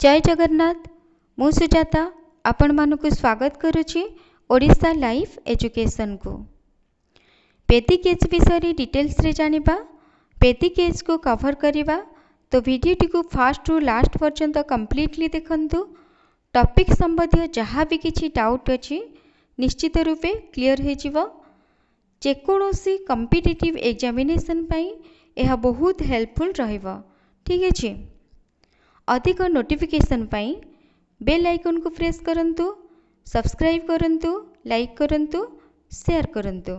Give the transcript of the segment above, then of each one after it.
जय जगन्नाथ मु सुजाता आपण मानकु स्वागत करुछि ओडिशा लाइफ एजुकेशन को। वैदिक एज विषय डिटेल्स रे जानिबा, वैदिक एज को कवर करिबा। तो वीडियोटी को फास्ट रु लास्ट पर्यंत कंप्लीटली देखंतु। टॉपिक संबंधी जहाँ भी किछि डाउट अछि निश्चित रूपे क्लियर हो जिवो। जेकोसी कॉम्पिटिटिव एग्जामिनेशन पई यह बहुत हेल्पफुल रहिबो। ठीक अछि। अधिक नोटिफिकेशन पाई बेल आइकन को प्रेस करंतु, सब्सक्राइब करंतु, लाइक करंतु, शेयर करंतु।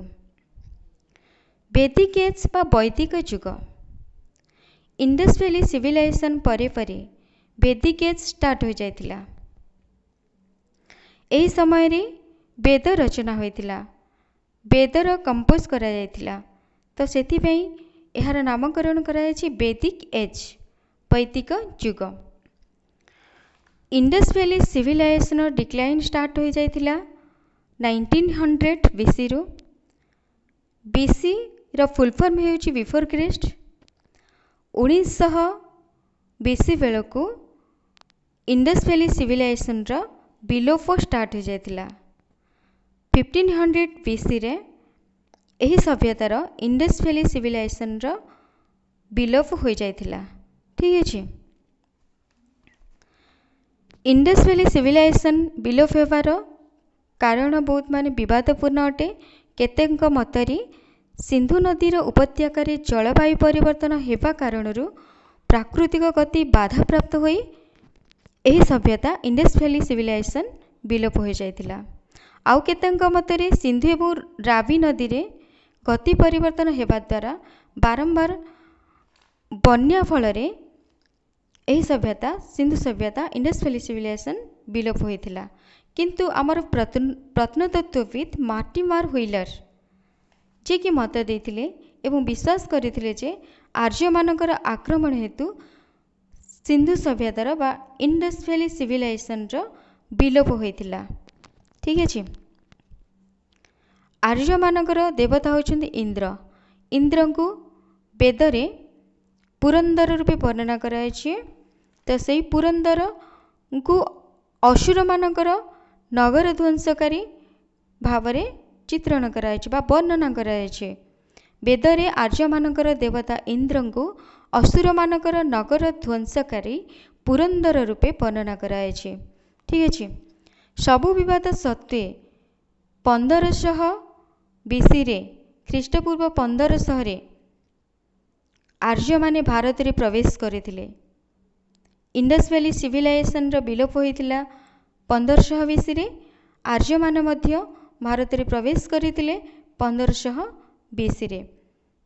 वैदिक एज बा वैदिक युग इंडस वैली सिविलाइजेशन परे परे वैदिक एज स्टार्ट हो जाइतिला। एही समय रे वेद रचना होइतिला, वेदर कंपोज करा जाइतिला। तो सेति पई एहार नामकरण करा जायछि वैदिक एज, वैदिक युग। Indus valley civilization decline start हो जाइतिला 1900 बीसी रु। बीसी रो फुल फॉर्म हेउछि बिफोर क्राइस्ट। 1900 बीसी बेलकु इंडस वैली सिविलाइजेशन रो बिलोप स्टार्ट हो जाइतिला। 1500 बीसी रे एही सभ्यतार इंडस वैली सिविलाइजेशन रो बिलोप हो जाइतिला। ठीक अछि। इंडस वैली सिविलाइजेशन बिलोप होबार कारण बहुत माने विवादपूर्ण अटे। केतेक मतरी सिंधु नदीर उपत्यकार जलवायु परिवर्तन हेबा कारणरू प्राकृतिक गति बाधा प्राप्त होई एही सभ्यता इंडस वैली सिविलाइजेशन बिलोप हो जाइतिला। आउ केतेक मतरे सिंधु एवं रावी नदी रे गति परिवर्तन हेबा द्वारा बारंबार बन्या फल रे एही सभ्यता सिंधु सभ्यता इंडस वैली सिविलाइजेशन बिलोप होइतिला। किंतु आमर प्रत्नतत्वविद मार्टिमर व्हीलर जे कि मत देइतिले एवं विश्वास करितिले जे आर्य मानकर आक्रमण हेतु सिंधु सभ्यतार बा इंडस वैली सिविलाइजेशन रो बिलोप होइतिला। ठीक अछि। आर्य मानकर देवता होचंदी इंद्र। इंद्र को वेद रे पुरंदर रूपे वर्णना करायछि। तो सही पुरंदर को असुर मानकर नगर ध्वंसकारी भावरे चित्रण करायछि बा वर्णना करायछि। वेद रे आर्य मानकर देवता इंद्र को असुर मानकर नगर ध्वंसकारी पुरंदर रूपे वर्णना करायछि। ठीक अछि। सबु विवाद सत्वे 1500 बीसी रे ख्रीष्टपूर्व 1500 रे आर्य माने भारत रे प्रवेश करथिले। इंडस वैली सिविलाइजेशन रो बिलोप होइतिला 1500 बीसी रे। आर्य माने मध्य भारत रे प्रवेश करथिले 1500 बीसी रे।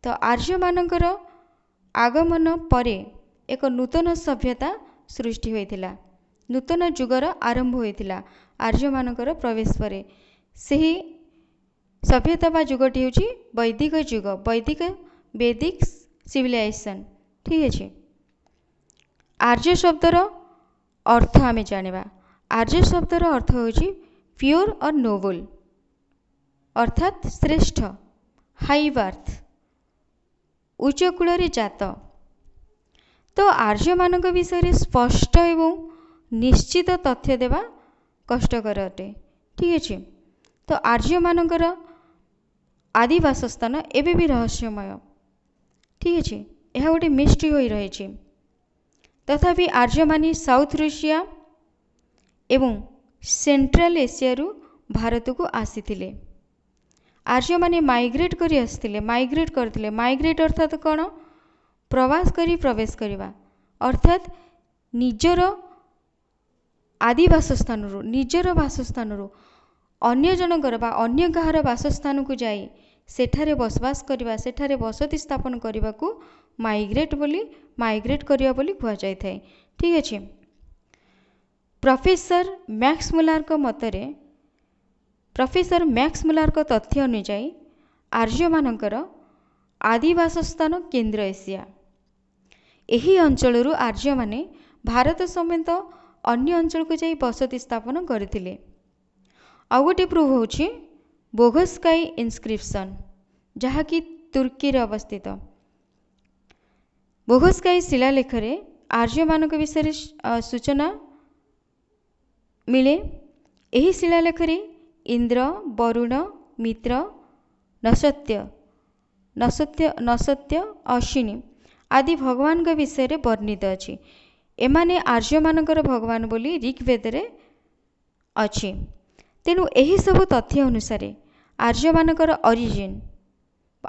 तो आर्य मानकर आगमन परे एक नूतन सभ्यता सृष्टि होइतिला, नूतन युगर आरंभ होइतिला आर्य मानकर प्रवेश परे। सेही सभ्यता बा युगटी होची वैदिक युग, वैदिक सिविलाइजेशन। ठीक अछि। आर्य शब्दर अर्थ आमे जानिबा। आर्य शब्दर अर्थ होची प्योर और नोबल, अर्थात श्रेष्ठ, हाई बर्थ, उच्च कुल रे जात। तो आर्य मानक विषय स्पष्ट एवं निश्चित तथ्य देवा कष्टकर अटे। ठीक अछि। तो आर्य मानकर आदि वासस्थान एबे भी रहस्यमय। ठीक अछि। यह गोटे मिस्ट्री होई रहिछि। तथापि आर्य माने साउथ रूसिया एवं सेंट्रल एशिया रु भारत को आसीथिले। आर्य माने माइग्रेट करी आसीथिले, माइग्रेट करथिले। माइग्रेट अर्थात कोन? प्रवास करी प्रवेश करिबा, अर्थात निजर आदि वासस्थान रु, निजर वासस्थान रु अन्य जनकर बा अन्य गाहर वासस्थान को जाई सेठारे बसवास करिबा, सेठारे बसति स्थापन करिबा को माइग्रेट करिया बोली कुआ जाय थाए। ठीक अछि। प्रोफेसर मैक्स मुलर को मतरे, प्रोफेसर मैक्स मुलर को तथ्य अनुसार आर्य मानकर आदिवास स्थान केंद्र एशिया। एही अंचल रु आर्य माने भारत समेत अन्य अंचल को जाई बसति स्थापन करथिले। आ गोटे प्रूफ होछि बोगस्काई इनस्क्रिप्शन, जहा कि तुर्की रे अवस्थित। बोगस्काई शिलालेख रे आर्य मानक विषय सूचना ମିଳେ। ଏହି ଶିଳାଲେଖରେ ଇନ୍ଦ୍ର, ବରୁଣ, ମିତ୍ର, ନସତ୍ୟ, ଅଶ୍ୱିନୀ ଆଦି ଭଗବାନଙ୍କ ବିଷୟରେ ବର୍ଣ୍ଣିତ ଅଛି। ଏମାନେ ଆର୍ଯ୍ୟମାନଙ୍କର ଭଗବାନ ବୋଲି ଋଗ୍ବେଦରେ ଅଛି। ତେଣୁ ଏହିସବୁ ତଥ୍ୟ ଅନୁସାରେ ଆର୍ଯ୍ୟମାନଙ୍କର ଅରିଜିନ୍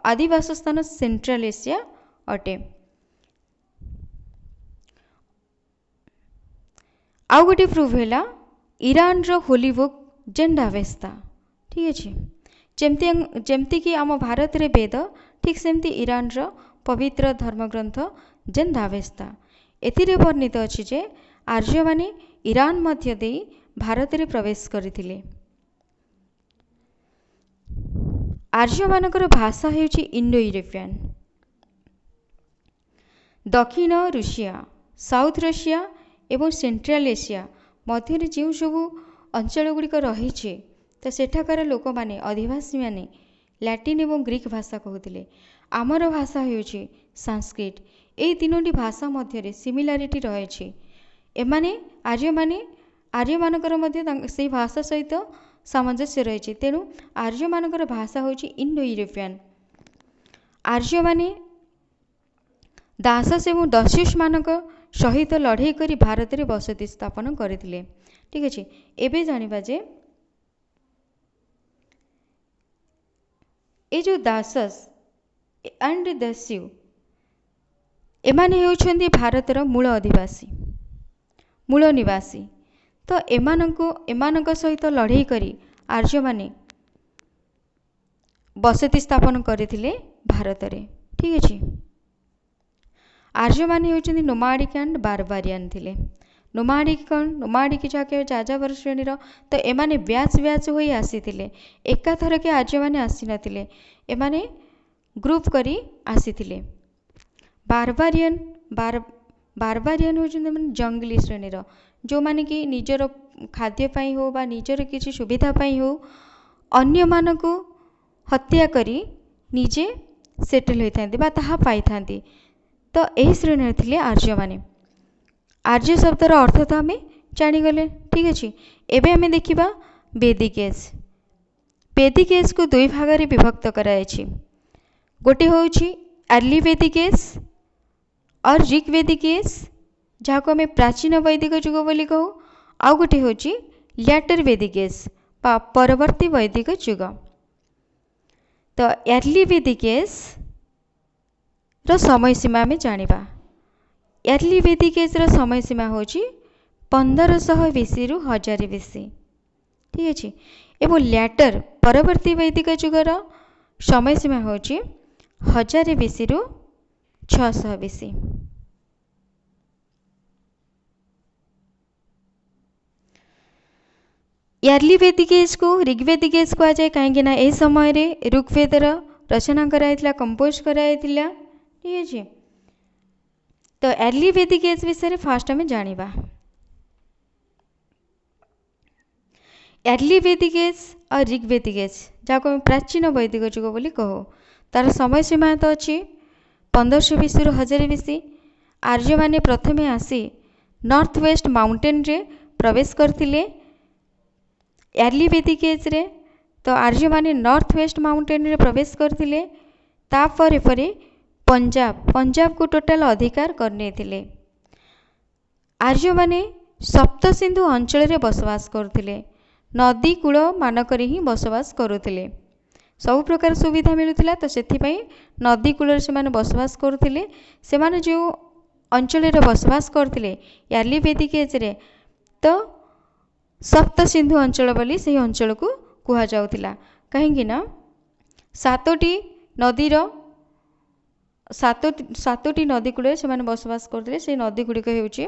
ଆଦି ବାସସ୍ଥାନ ସେଣ୍ଟ୍ରାଲ ଏସିଆ ଅଟେ। ଆଉ ଗୋଟିଏ ପ୍ରୁଭ୍ ହେଲା ଇରାନର ହୋଲି ବୁକ୍ ଜେଣ୍ଡାଭେସ୍ତା। ଠିକ୍ ଅଛି, ଯେମିତିକି ଆମ ଭାରତରେ ବେଦ, ଠିକ୍ ସେମିତି ଇରାନର ପବିତ୍ର ଧର୍ମଗ୍ରନ୍ଥ ଜେଣ୍ଡାଭେସ୍ତା। ଏଥିରେ ବର୍ଣ୍ଣିତ ଅଛି ଯେ ଆର୍ଯ୍ୟମାନେ ଇରାନ ମଧ୍ୟ ଦେଇ ଭାରତରେ ପ୍ରବେଶ କରିଥିଲେ। ଆର୍ଯ୍ୟମାନଙ୍କର ଭାଷା ହେଉଛି ଇଣ୍ଡୋ ୟୁରୋପିଆନ୍। ଦକ୍ଷିଣ ରୁଷିଆ, ସାଉଥ ରଷିଆ ଏବଂ ସେଣ୍ଟ୍ରାଲ ଏସିଆ ମଧ୍ୟରେ ଯେଉଁ ସବୁ ଅଞ୍ଚଳ ଗୁଡ଼ିକ ରହିଛି, ତ ସେଠାକାର ଲୋକମାନେ, ଅଧିବାସୀମାନେ ଲାଟିନ୍ ଏବଂ ଗ୍ରୀକ୍ ଭାଷା କହୁଥିଲେ। ଆମର ଭାଷା ହେଉଛି ସାଂସ୍କ୍ରିଟ। ଏହି ତିନୋଟି ଭାଷା ମଧ୍ୟରେ ସିମିଲାରିଟି ରହିଛି। ଆର୍ଯ୍ୟମାନଙ୍କର ମଧ୍ୟ ସେହି ଭାଷା ସହିତ ସାମଞ୍ଜସ୍ୟ ରହିଛି। ତେଣୁ ଆର୍ଯ୍ୟମାନଙ୍କର ଭାଷା ହେଉଛି ଇଣ୍ଡୋ ୟୁରୋପିଆନ୍। ଆର୍ଯ୍ୟମାନେ ଦାସସ୍ ଏବଂ ଦସ୍ୟୁସମାନଙ୍କ ସହିତ ଲଢ଼େଇ କରି ଭାରତରେ ବସତି ସ୍ଥାପନ କରିଥିଲେ। ଠିକ୍ ଅଛି, ଏବେ ଜାଣିବା ଯେ ଏ ଯେଉଁ ଦାସସ୍ ଆଣ୍ଡ ଦସ୍ୟୁ ଏମାନେ ହେଉଛନ୍ତି ଭାରତର ମୂଳ ନିବାସୀ। ତ ଏମାନଙ୍କ ସହିତ ଲଢ଼େଇ କରି ଆର୍ଯ୍ୟମାନେ ବସତି ସ୍ଥାପନ କରିଥିଲେ ଭାରତରେ। ଠିକ୍ ଅଛି, ଆର୍ଯ୍ୟମାନେ ହେଉଛନ୍ତି ନୋମାଡ଼ିକ୍ ଆଣ୍ଡ ବାରବାରିଆନ୍ ଥିଲେ। ନୋମାଡ଼ିକ୍ ଯାହାକି ଯାଯାବର ଶ୍ରେଣୀର, ତ ଏମାନେ ବ୍ୟାଚ୍ ହୋଇ ଆସିଥିଲେ। ଏକାଥରକେ ଆର୍ଯ୍ୟମାନେ ଆସିନଥିଲେ, ଏମାନେ ଗ୍ରୁପ୍ କରି ଆସିଥିଲେ। ବାରବାରିଆନ୍ ହେଉଛନ୍ତି ମାନେ ଜଙ୍ଗଲୀ ଶ୍ରେଣୀର, ଯେଉଁମାନେ କି ନିଜର ଖାଦ୍ୟ ପାଇଁ ହେଉ ବା ନିଜର କିଛି ସୁବିଧା ପାଇଁ ହେଉ ଅନ୍ୟମାନଙ୍କୁ ହତ୍ୟା କରି ନିଜେ ସେଟେଲ୍ ହୋଇଥାନ୍ତି ବା ତାହା ପାଇଥାନ୍ତି। ତ ଏହି ଶ୍ରେଣୀରେ ଥିଲେ ଆର୍ଯ୍ୟମାନେ। ଆର୍ଯ୍ୟ ଶବ୍ଦର ଅର୍ଥ ତ ଆମେ ଜାଣିଗଲେ। ଠିକ୍ ଅଛି, ଏବେ ଆମେ ଦେଖିବା ବେଦିକ ଏଜ୍। ବେଦିକ ଏଜ୍କୁ ଦୁଇ ଭାଗରେ ବିଭକ୍ତ କରାଯାଇଛି। ଗୋଟିଏ ହେଉଛି ଆର୍ଲି ବେଦିକ ଏଜ୍ ଅର୍ ରିକ୍ ବେଦିକ ଏଜ୍, ଯାହାକୁ ଆମେ ପ୍ରାଚୀନ ବୈଦିକ ଯୁଗ ବୋଲି କହୁ। ଆଉ ଗୋଟିଏ ହେଉଛି ଲ୍ୟାଟର ବେଦିକ ଏଜ୍ ବା ପରବର୍ତ୍ତୀ ବୈଦିକ ଯୁଗ। ତ ଆର୍ଲି ବେଦିକ ଏଜ୍ର ସମୟସୀମା ଆମେ ଜାଣିବା। ଆର୍ଲି ବେଦିକ ଏଜ୍ର ସମୟସୀମା ହେଉଛି 1500 BCରୁ 1000 BC। ଠିକ୍ ଅଛି, ଏବଂ ଲ୍ୟାଟର ପରବର୍ତ୍ତୀ ବୈଦିକ ଯୁଗର ସମୟସୀମା ହେଉଛି 1000 BCରୁ 600 BC। ଆର୍ଲି ବେଦିକ ଏଜ୍କୁ ଋଗ୍ବେଦିକ ଏଜ୍ କୁହାଯାଏ, କାହିଁକି ନା ଏହି ସମୟରେ ଋଗ୍ବେଦର ରଚନା କରାଯାଇଥିଲା, କମ୍ପୋଜ କରାଯାଇଥିଲା। ଠିକ୍ ଅଛି, ତ ଆର୍ଲି ବେଦିକ ଏଜ୍ ବିଷୟରେ ଫାଷ୍ଟ ଆମେ ଜାଣିବା। ଆର୍ଲି ବେଦିକ ଏଜ୍ ଆଉ ଋଗ୍ବେଦିକ ଏଜ୍, ଯାହାକୁ ଆମେ ପ୍ରାଚୀନ ବୈଦିକ ଯୁଗ ବୋଲି କହୁ, ତାର ସମୟସୀମା ତ ଅଛି 1500 BCରୁ 1000 BC। ଆର୍ଯ୍ୟମାନେ ପ୍ରଥମେ ଆସି ନର୍ଥ ୱେଷ୍ଟ ମାଉଣ୍ଟେନରେ ପ୍ରବେଶ କରିଥିଲେ ଆର୍ଲି ବେଦିକ ଏଜ୍ରେ। ତ ଆର୍ଯ୍ୟମାନେ ନର୍ଥ ୱେଷ୍ଟ ମାଉଣ୍ଟେନରେ ପ୍ରବେଶ କରିଥିଲେ। ତାପରେ ପଞ୍ଜାବକୁ ଟୋଟାଲ ଅଧିକାର କରିନେଇଥିଲେ। ଆର୍ଯ୍ୟମାନେ ସପ୍ତ ସିନ୍ଧୁ ଅଞ୍ଚଳରେ ବସବାସ କରୁଥିଲେ, ନଦୀ କୂଳ ମାନଙ୍କରେ ହିଁ ବସବାସ କରୁଥିଲେ। ସବୁ ପ୍ରକାର ସୁବିଧା ମିଳୁଥିଲା, ତ ସେଥିପାଇଁ ନଦୀ କୂଳରେ ସେମାନେ ବସବାସ କରୁଥିଲେ। ସେମାନେ ଯେଉଁ ଅଞ୍ଚଳରେ ବସବାସ କରୁଥିଲେ ଆର୍ଲି ବେଦିକ ଏଜ୍ରେ, ତ ସପ୍ତ ସିନ୍ଧୁ ଅଞ୍ଚଳ ବୋଲି ସେହି ଅଞ୍ଚଳକୁ କୁହାଯାଉଥିଲା। କାହିଁକି ନା ସାତୋଟି ନଦୀ କୂଳରେ ସେମାନେ ବସବାସ କରୁଥିଲେ। ସେହି ନଦୀ ଗୁଡ଼ିକ ହେଉଛି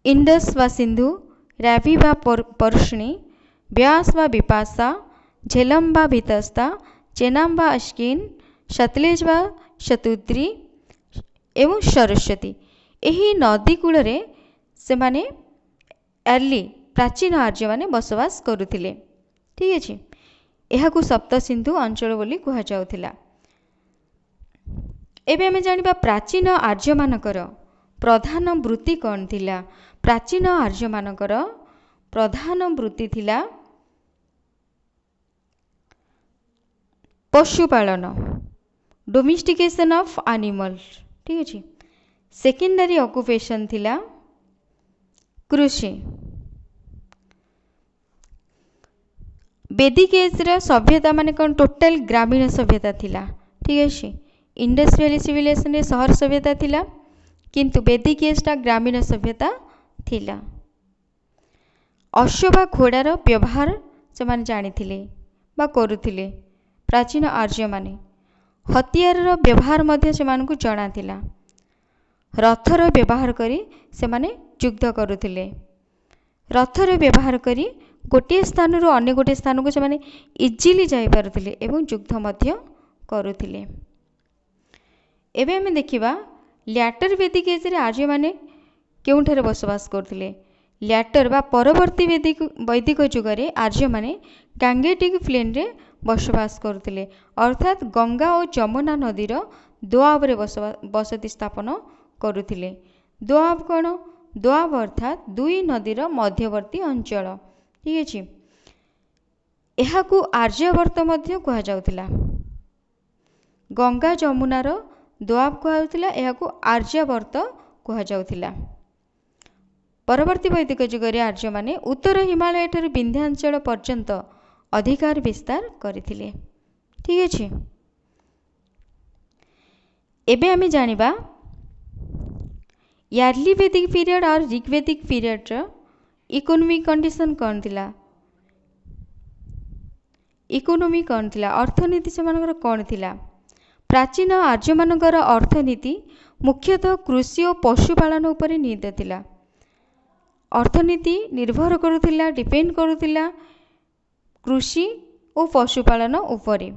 ଇଣ୍ଡସ୍ ବା ସିନ୍ଧୁ, ରାଭି ବା ପରୁଷ୍ଣୀ, ବ୍ୟାସ ବା ବିପାଶା, ଝେଲମ ବା ଭିତସ୍ତା, ଚେନାବ ବା ଅଶ୍କିନ୍, ସତଲେଜ ବା ଶତୁଦ୍ରୀ ଏବଂ ସରସ୍ୱତୀ। ଏହି ନଦୀ କୂଳରେ ସେମାନେ ପ୍ରାଚୀନ ଆର୍ଯ୍ୟମାନେ ବସବାସ କରୁଥିଲେ। ଠିକ୍ ଅଛି, ଏହାକୁ ସପ୍ତ ସିନ୍ଧୁ ଅଞ୍ଚଳ ବୋଲି କୁହାଯାଉଥିଲା। ଏବେ ଆମେ ଜାଣିବା ପ୍ରାଚୀନ ଆର୍ଯ୍ୟମାନଙ୍କର ପ୍ରଧାନ ବୃତ୍ତି କ'ଣ ଥିଲା। ପ୍ରାଚୀନ ଆର୍ଯ୍ୟମାନଙ୍କର प्रधान वृत्ति थिला पशुपालन, डोमेस्टिकेशन ऑफ एनिमल। ठीक अच्छे। सेकेंडरी ऑक्युपेशन थिला कृषि। वैदिक एज रा सभ्यता माने कौन टोटल ग्रामीण सभ्यता थिला। ठीक अच्छे। इंडस्ट्रियल सिविलाइजेशन रे शहर सभ्यता थिला किंतु वैदिक एज टा ग्रामीण सभ्यता थिला। अश्व बा घोड़ार व्यवहार से माने जानिथिले बा करुथिले प्राचीन आर्य माने। हथियार व्यवहार मध्य से मानकु जଣା थिला। रथर व्यवहार करी से माने युद्ध करुथिले। रथर व्यवहार करी गोटे स्थान रु अन्य गोटे स्थान को से माने इजिली जाई पारुथिले एवं युद्ध मध्य करुथिले। एबे हमें देखिबा ल्याटर वैदिक एज रे आर्य माने केउठारे बसवास करथिले। ल्याटर बा परवर्ती वैदिक युग रे आर्य माने गांगेटिक प्लेन रे बसवास करथिले अर्थात गंगा और जमुना नदीर दोआब रे बसति स्थापन करुथिले। दोआब कौन? दोआब अर्थात दुई नदीर मध्यवर्ती अंचल। ठीक अछि। एहाकु आर्यवर्त मध्य कहा जाउथिला। गंगा जमुनार दोआब कहा जाउथिला, एहाकु आर्यवर्त कहा जाउथिला। परवर्ती वैदिक युग रे आर्य माने उत्तर हिमालय ठाରୁ विंध्याचल पर्यंत अधिकार विस्तार करथिले। ठीक अछि। एबे आमे जानिबा यार्ली वैदिक पीरियड और ऋग्वैदिक पीरियड रो इकोनॉमिक कंडीशन कोन थिला। इकोनॉमी कोन थिला, अर्थनीति सेमानकर कोन थिला। प्राचीन आर्य मानकर अर्थनीति मुख्यतः कृषि और पशुपालन उपरे निर्भर थिला। अर्थनीति निर्भर करुथिला, डिपेंड करुथिला कृषि और पशुपालन उपरे।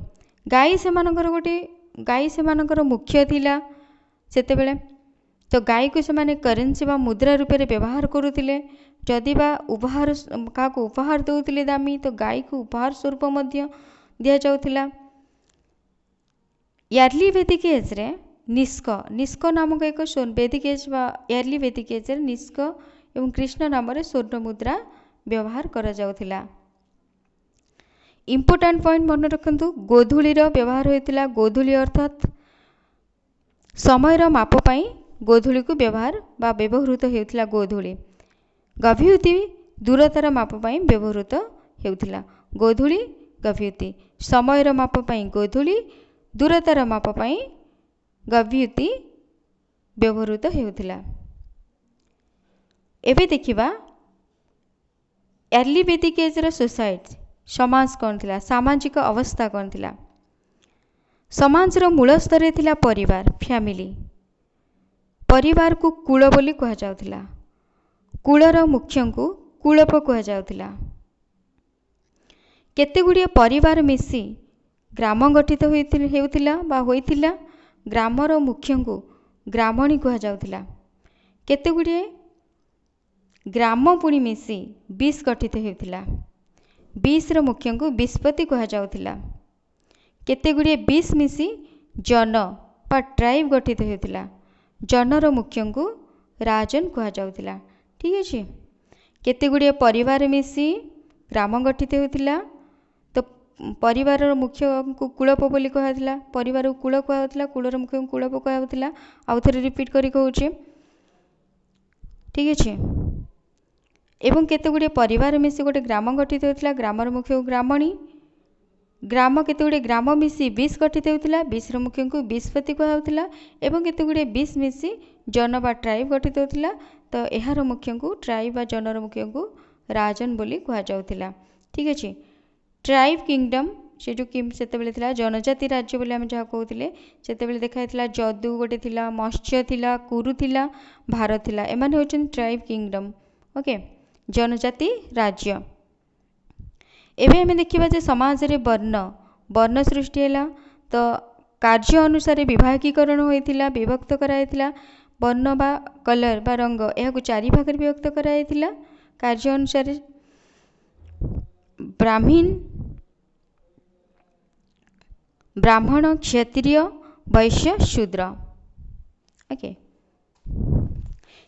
गाई सेमानकर गोटे गाई सेमानकर मुख्य थिला सेतेबेले। तो गाई को सेमाने करेन्सी बा मुद्रा रूप में व्यवहार करुथिले। जदि बा उपहार का उपहार दउथिले दामी तो गाई को उपहार स्वरूप मध्य दिया जाउथिला। यार्ली वैदिक एज रे निष्क नामक एक वैदिक एज बा यार्ली वैदिक एज रे निष्क एवं कृष्ण नाम रे स्वर्ण मुद्रा व्यवहार करा जाउथिला। इंपोर्टेंट पॉइंट मन रखंतु, गोधूलीर व्यवहार होइतिला। गोधूली अर्थात समय माप पाई गोधूली को व्यवहार बा व्यवहृत हेउथिला। गोधूली गभीयति दूरतार माप पाई व्यवहृत हेउथिला। गोधूली गभीयति समय माप पाई गोधूली, दूरतार माप पाई गभीयति व्यवहृत हेउथिला। एबे देखिबा अर्ली वैदिक एज रो सोसाइटी समाज कौन थिला, सामाजिक अवस्था कौन थिला। समाज रो मूल स्तर थिला परिवार, फैमिली। परिवार को कुल बोली कहा जाउथिला। कुलर मुख्य को कुलप कहा जाउथिला। केते गुड़िए परिवार मिसी ग्राम गठित हेउथिला बा होइथिला। ग्रामर मुख्य को ग्रामणी कहा जाउथिला। केते गुड़िए ग्राम पुणी मिसी 20 गठित हेउथिला। 20 रो मुख्य को विस्पति कहा जाउथिला। केते गुड़िए 20 मिसी जन बा ट्राइब गठित हेउथिला। जनर मुख्य को राजन कहा जाउथिला। ठीक अछि। केते गुड़िए परिवार मिसी ग्राम गठित हेउथिला तो परिवार मुख्य को कुलप बोली कहला। परिवार को कुल कहला, कुलर मुख्य को कुलप कहला। आउ थरे रिपीट करी कहूचे। ठीक अछि। एवं केते गुड़िए परिवार मिसी गोटे ग्राम गठित होता। ग्रामर मुख्य को ग्रामणी। ग्राम केते गुड़िए ग्राम मिसी 20 गठित होता। 20 मुख्य को विस्पति कहला। एवं केते गुड़िए 20 मिसी जन बा ट्राइब गठित होता। तो यार मुख्य को ट्राइब बा जनर मुख्य को राजन बोली कह जाउथिला। ठीक अछि। ट्राइब किंगडम से जो सेतेबेले थिला जनजाति राज्य बोली आम जहाँ कहते सेतेबेले देखाइथिला जदू गोटे थिला, मत्स्य थिला, कुरु थिला, भारत थिला। एमाने होचन ट्राइब किंगडम। ओके, जनजाति राज्य। एबे हमें देखिबा जे समाज रे वर्ण सृष्टि हैला। तो कार्य अनुसार विभागीकरण होइथिला, विभक्त कराइथिला। वर्ण बा कलर बा रंग एहाकु चारि भाग रे विभक्त कराइथिला कार्य अनुसार। ब्राह्मण, क्षत्रिय, वैश्य, शूद्र। ओके,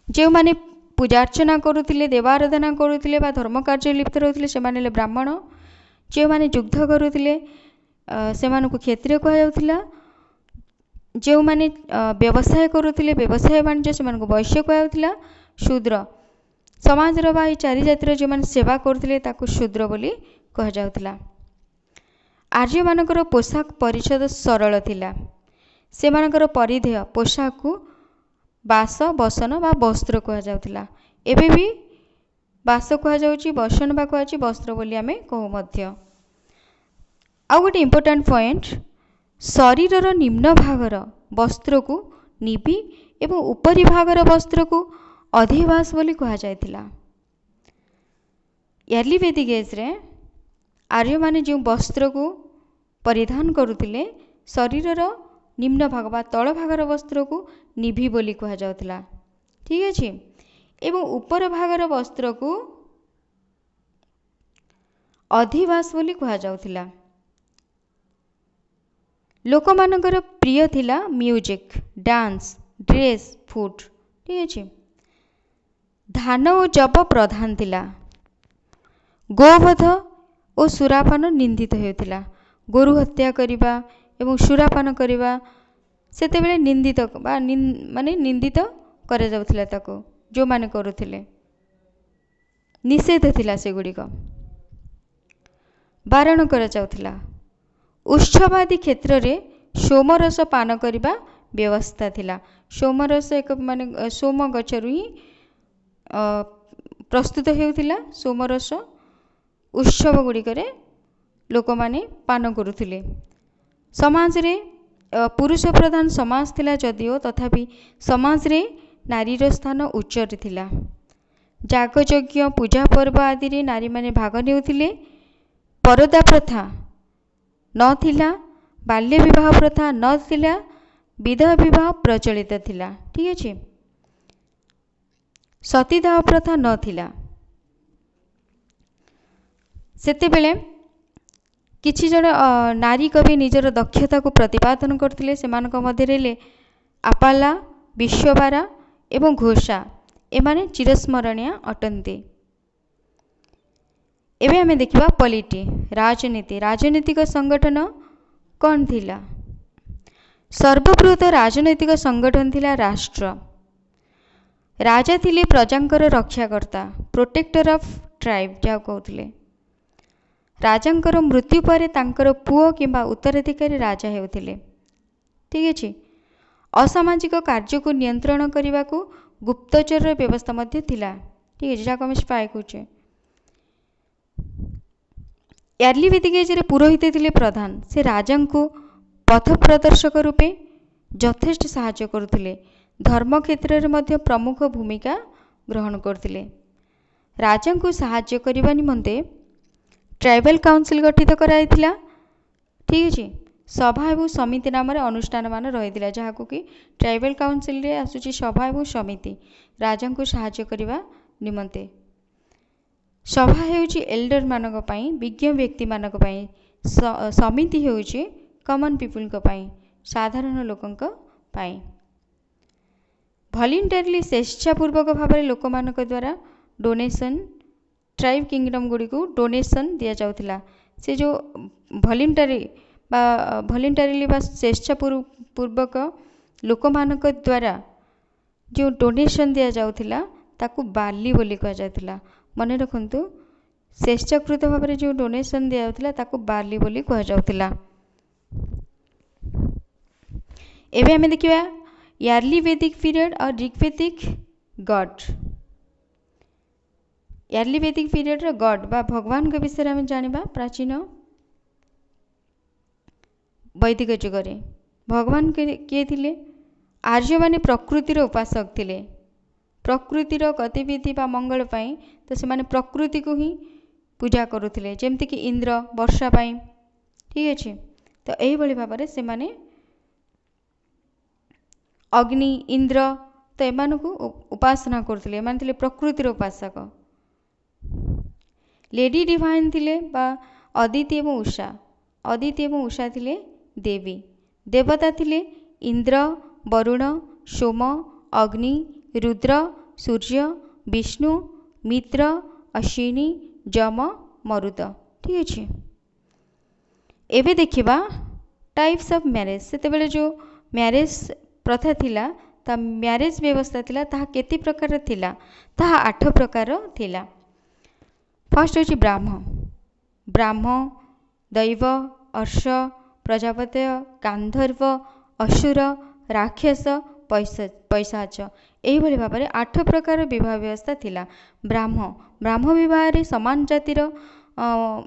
जो माने ପୂଜାର୍ଚ୍ଚନା କରୁଥିଲେ, ଦେବାରାଧନା କରୁଥିଲେ ବା ଧର୍ମ କାର୍ଯ୍ୟ ଲିପ୍ତ ରହୁଥିଲେ ସେମାନେ ହେଲେ ବ୍ରାହ୍ମଣ। ଯେଉଁମାନେ ଯୁଦ୍ଧ କରୁଥିଲେ ସେମାନଙ୍କୁ କ୍ଷତ୍ରିୟ କୁହାଯାଉଥିଲା। ଯେଉଁମାନେ ବ୍ୟବସାୟ କରୁଥିଲେ, ବ୍ୟବସାୟ ବାଣିଜ୍ୟ, ସେମାନଙ୍କୁ ବୈଶ୍ୟ କୁହାଯାଉଥିଲା। ଶୂଦ୍ର ସମାଜର ବା ଏହି ଚାରି ଜାତିର ଯେଉଁମାନେ ସେବା କରୁଥିଲେ ତାକୁ ଶୂଦ୍ର ବୋଲି କୁହାଯାଉଥିଲା। ଆର୍ଯ୍ୟମାନଙ୍କର ପୋଷାକ ପରିଚ୍ଛଦ ସରଳ ଥିଲା। ସେମାନଙ୍କର ପରିଧେୟ ପୋଷାକକୁ ବାସ, ବସନ ବା ବସ୍ତ୍ର କୁହାଯାଉଥିଲା। ଏବେ ବି ବାସ କୁହାଯାଉଛି, ବସନ ବା କୁହାଯାଉଛି, ବସ୍ତ୍ର ବୋଲି ଆମେ କହୁ ମଧ୍ୟ। ଆଉ ଗୋଟେ ଇମ୍ପୋର୍ଟାଣ୍ଟ ପଏଣ୍ଟ, ଶରୀରର ନିମ୍ନ ଭାଗର ବସ୍ତ୍ରକୁ ନିବି ଏବଂ ଉପରି ଭାଗର ବସ୍ତ୍ରକୁ ଅଧିବାସ ବୋଲି କୁହାଯାଇଥିଲା। ଏର୍ଲି ଭେଦିକ ଏଜ୍ରେ ଆର୍ଯ୍ୟମାନେ ଯେଉଁ ବସ୍ତ୍ରକୁ ପରିଧାନ କରୁଥିଲେ ଶରୀରର ନିମ୍ନ ଭାଗ ବା ତଳ ଭାଗର ବସ୍ତ୍ରକୁ ନିଭି ବୋଲି କୁହାଯାଉଥିଲା। ଠିକ୍ ଅଛି। ଏବଂ ଉପର ଭାଗର ବସ୍ତ୍ରକୁ ଅଧିବାସ ବୋଲି କୁହାଯାଉଥିଲା। ଲୋକମାନଙ୍କର ପ୍ରିୟ ଥିଲା ମ୍ୟୁଜିକ୍, ଡାନ୍ସ, ଡ୍ରେସ୍, ଫୁଡ୍। ଠିକ୍ ଅଛି। ଧାନ ଓ ଜବ ପ୍ରଧାନ ଥିଲା। ଗୋବଧ ଓ ସୁରାପାନ ନିନ୍ଦିତ ହେଉଥିଲା। ଗୋରୁ ହତ୍ୟା କରିବା ଏବଂ ସୁରାପାନ କରିବା ସେତେବେଳେ ନିନ୍ଦିତ ବା ମାନେ ନିନ୍ଦିତ କରାଯାଉଥିଲା। ତାକୁ ଯେଉଁମାନେ କରୁଥିଲେ ନିଷେଧ ଥିଲା, ସେଗୁଡ଼ିକ ବାରଣ କରାଯାଉଥିଲା। ଉତ୍ସବାଦୀ କ୍ଷେତ୍ରରେ ସୋମରସ ପାନ କରିବା ବ୍ୟବସ୍ଥା ଥିଲା। ସୋମରସ ଏକ ମାନେ ସୋମ ଗଛରୁ ହିଁ ପ୍ରସ୍ତୁତ ହେଉଥିଲା। ସୋମରସ ଉତ୍ସବ ଗୁଡ଼ିକରେ ଲୋକମାନେ ପାନ କରୁଥିଲେ। ସମାଜରେ ପୁରୁଷ ପ୍ରଧାନ ସମାଜ ଥିଲା ଯଦିଓ ତଥାପି ସମାଜରେ ନାରୀର ସ୍ଥାନ ଉଚ୍ଚରେ ଥିଲା। ଯାଗଯଜ୍ଞ, ପୂଜା ପର୍ବ ଆଦିରେ ନାରୀମାନେ ଭାଗ ନେଉଥିଲେ। ପରଦା ପ୍ରଥା ନଥିଲା, ବାଲ୍ୟ ବିବାହ ପ୍ରଥା ନଥିଲା, ବିଧବା ବିବାହ ପ୍ରଚଳିତ ଥିଲା। ଠିକ୍ ଅଛି। ସତୀଦାହ ପ୍ରଥା ନଥିଲା। ସେତେବେଳେ କିଛି ଜଣ ନାରୀ କବି ନିଜର ଦକ୍ଷତାକୁ ପ୍ରତିପାଦନ କରୁଥିଲେ। ସେମାନଙ୍କ ମଧ୍ୟରେ ହେଲେ ଆପାଲା, ବିଶ୍ୱବାରା ଏବଂ ଘୋଷା। ଏମାନେ ଚିରସ୍ମରଣୀୟ ଅଟନ୍ତି। ଏବେ ଆମେ ଦେଖିବା ପଲିଟି, ରାଜନୀତି। ରାଜନୈତିକ ସଂଗଠନ କ'ଣ ଥିଲା? ସର୍ବବୃହତ ରାଜନୈତିକ ସଂଗଠନ ଥିଲା ରାଷ୍ଟ୍ର। ରାଜା ଥିଲେ ପ୍ରଜାଙ୍କର ରକ୍ଷାକର୍ତ୍ତା, ପ୍ରୋଟେକ୍ଟର ଅଫ୍ ଟ୍ରାଇବ୍ ଯାହା କହୁଥିଲେ। ରାଜାଙ୍କର ମୃତ୍ୟୁ ପରେ ତାଙ୍କର ପୁଅ କିମ୍ବା ଉତ୍ତରାଧିକାରୀ ରାଜା ହେଉଥିଲେ। ଠିକ୍ ଅଛି। ଅସାମାଜିକ କାର୍ଯ୍ୟକୁ ନିୟନ୍ତ୍ରଣ କରିବାକୁ ଗୁପ୍ତଚରର ବ୍ୟବସ୍ଥା ମଧ୍ୟ ଥିଲା। ଠିକ୍ ଅଛି, ଯାହାକୁ ଆମେ ସ୍ପାଏ କହୁଛେ। ଏର୍ଲି ଭେଦିକ ଏଜ୍ରେ ପୁରୋହିତ ଥିଲେ ପ୍ରଧାନ। ସେ ରାଜାଙ୍କୁ ପଥ ପ୍ରଦର୍ଶକ ରୂପେ ଯଥେଷ୍ଟ ସାହାଯ୍ୟ କରୁଥିଲେ। ଧର୍ମ କ୍ଷେତ୍ରରେ ମଧ୍ୟ ପ୍ରମୁଖ ଭୂମିକା ଗ୍ରହଣ କରୁଥିଲେ। ରାଜାଙ୍କୁ ସାହାଯ୍ୟ କରିବା ନିମନ୍ତେ ଟ୍ରାଇବାଲ କାଉନସିଲ ଗଠିତ କରାଯାଇଥିଲା। ଠିକ୍ ଅଛି। ସଭା ଏବଂ ସମିତି ନାମରେ ଅନୁଷ୍ଠାନ ମାନ ରହିଥିଲା, ଯାହାକୁ କି ଟ୍ରାଇବାଲ କାଉନସିଲରେ ଆସୁଛି ସଭା ଏବଂ ସମିତି ରାଜାଙ୍କୁ ସାହାଯ୍ୟ କରିବା ନିମନ୍ତେ। ସଭା ହେଉଛି ଏଲ୍ଡର ମାନଙ୍କ ପାଇଁ, ବିଜ୍ଞ ବ୍ୟକ୍ତିମାନଙ୍କ ପାଇଁ। ସମିତି ହେଉଛି କମନ ପିପୁଲଙ୍କ ପାଇଁ, ସାଧାରଣ ଲୋକଙ୍କ ପାଇଁ। ଭଲିଣ୍ଟାରିଲି ସ୍ୱେଚ୍ଛାପୂର୍ବକ ଭାବରେ ଲୋକମାନଙ୍କ ଦ୍ୱାରା ଡୋନେସନ୍, ଟ୍ରାଇବ୍ କିଙ୍ଗଡମ୍ ଗୁଡ଼ିକୁ ଡୋନେସନ୍ ଦିଆଯାଉଥିଲା। ସେ ଯେଉଁ ଭଲିଣ୍ଟାରିଲି ବା ସ୍ୱେଚ୍ଛାପୂର୍ବକ ଲୋକମାନଙ୍କ ଦ୍ୱାରା ଯେଉଁ ଡୋନେସନ୍ ଦିଆଯାଉଥିଲା ତାକୁ ବାଲି ବୋଲି କୁହାଯାଉଥିଲା। ମନେ ରଖନ୍ତୁ, ସ୍ୱେଚ୍ଛାକୃତ ଭାବରେ ଯେଉଁ ଡୋନେସନ୍ ଦିଆଯାଉଥିଲା ତାକୁ ବାଲି ବୋଲି କୁହାଯାଉଥିଲା। ଏବେ ଆମେ ଦେଖିବା ଏର୍ଲି ଭେଦିକ ପିରିୟଡ଼ ଆଉ ଋଗ୍ଭେଦିକ ଗଡ୍। ଏର୍ଲି ଭେଦିକ ପିରିୟଡ଼ର ଗଡ୍ ବା ଭଗବାନଙ୍କ ବିଷୟରେ ଆମେ ଜାଣିବା। ପ୍ରାଚୀନ ବୈଦିକ ଯୁଗରେ ଭଗବାନ କିଏ ଥିଲେ? ଆର୍ଯ୍ୟମାନେ ପ୍ରକୃତିର ଉପାସକ ଥିଲେ। ପ୍ରକୃତିର ଗତିବିଧି ବା ମଙ୍ଗଳ ପାଇଁ ତ ସେମାନେ ପ୍ରକୃତିକୁ ହିଁ ପୂଜା କରୁଥିଲେ, ଯେମିତିକି ଇନ୍ଦ୍ର ବର୍ଷା ପାଇଁ। ଠିକ୍ ଅଛି। ତ ଏହିଭଳି ଭାବରେ ସେମାନେ ଅଗ୍ନି, ଇନ୍ଦ୍ର ତ ଏମାନଙ୍କୁ ଉପାସନା କରୁଥିଲେ। ଏମାନେ ଥିଲେ ପ୍ରକୃତିର ଉପାସକ। ଲେଡି ଡିଭାଇନ୍ ଥିଲେ ବା ଅଦିତି ଏବଂ ଉଷା। ଅଦିତି ଏବଂ ଉଷା ଥିଲେ ଦେବୀ। ଦେବତା ଥିଲେ ଇନ୍ଦ୍ର, ବରୁଣ, ସୋମ, ଅଗ୍ନି, ରୁଦ୍ର, ସୂର୍ଯ୍ୟ, विष्णु, मित्र, अश्विनी, जम, मरुत। ठीक अच्छे। एबे देखिबा टाइप्स ऑफ मैरिज। सेते बेले जो मैरिज प्रथा थिला ता मैरिज व्यवस्था थिला ताहा केते प्रकार थिला? ताहा 8 प्रकार थिला। फर्स्ट होची ब्राह्म। ब्राह्म, दैव, अर्ष, प्रजापत्य, गांधर्व, असुर, राक्षस, पैशाच एही भली भाबरे 8 प्रकार विवाह व्यवस्था थिला। ब्राह्म ब्राह्म विवाह रे समान जातिर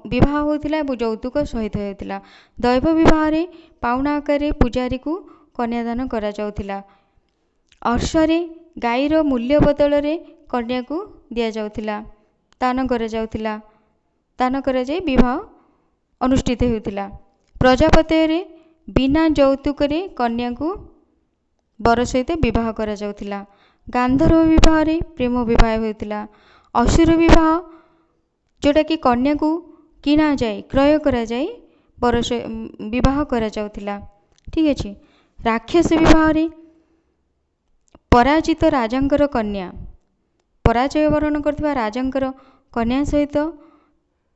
विवाह होतिला एवं यौतुक सहित होतिला। दैव विवाह रे पाउना आकारे पुजारी को कन्यादान करा जाउतिला। अर्ष रे गाईर मूल्य बदल रे कन्या को दिया जाउतिला, दान करा जाउतिला। दान करा जाई विवाह अनुष्ठित होतिला। प्रजापत्य रे बिना यौतुक रे कन्या को बर सहित विवाह करा जाउतिला। गांधर्व विवाह रे प्रेम विवाह होतिला। असुर विवाह जोटा कि कन्या को किना जाए क्रय करा जाए बर विवाह करा जाउतिला। ठीक अच्छे। राक्षस विवाह रे पराजित राजांकर कन्या, पराजय वरण करथिबा राजांकर कन्या सहित